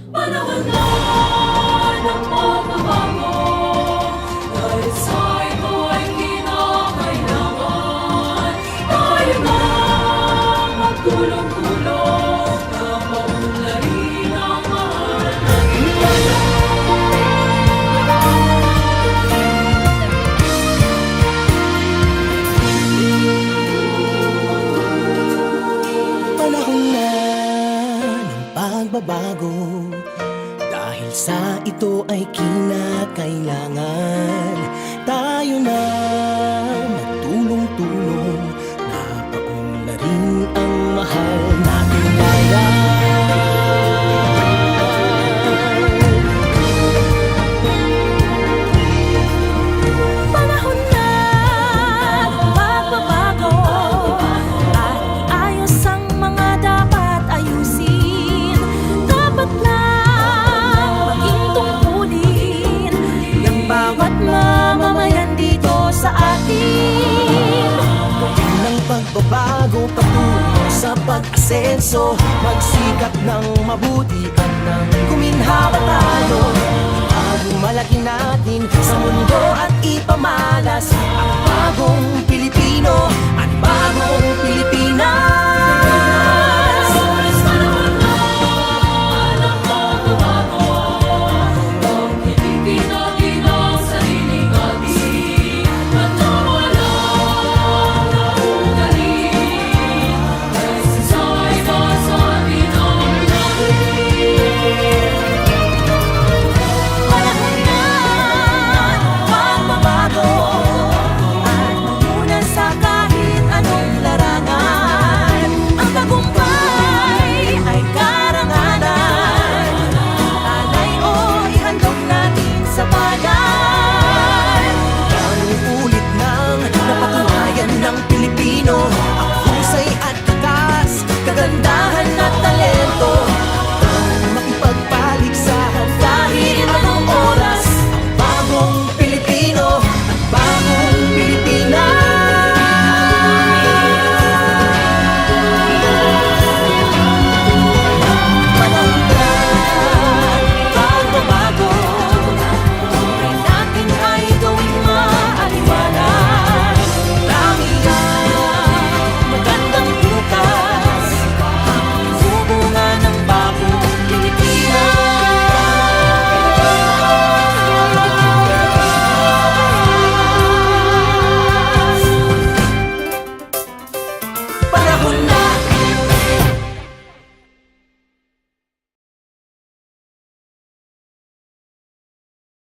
Panahon na ng pagbabago, dahil sa ito ay kinakailangan tayo na magtulong-tulong na maunlarin ang mahal nating Panahon na ng pagbabago, dahil sa ito ay kinakailangan tayo na magtulong-tulong na paunlarin ang mahal nating bayan. Panahon na ng pagbabago at iayos ang mga dapat ayusin. Dapat lang maging tungkulin ng bawat mamamayan dito sa atin. Ng pagbabago patungo sa pag-asenso, magsikap ng mabuti at ng guminhawa tayo. Ipagmalaki natin sa mundo at ipamalas ang bagong Pilipino.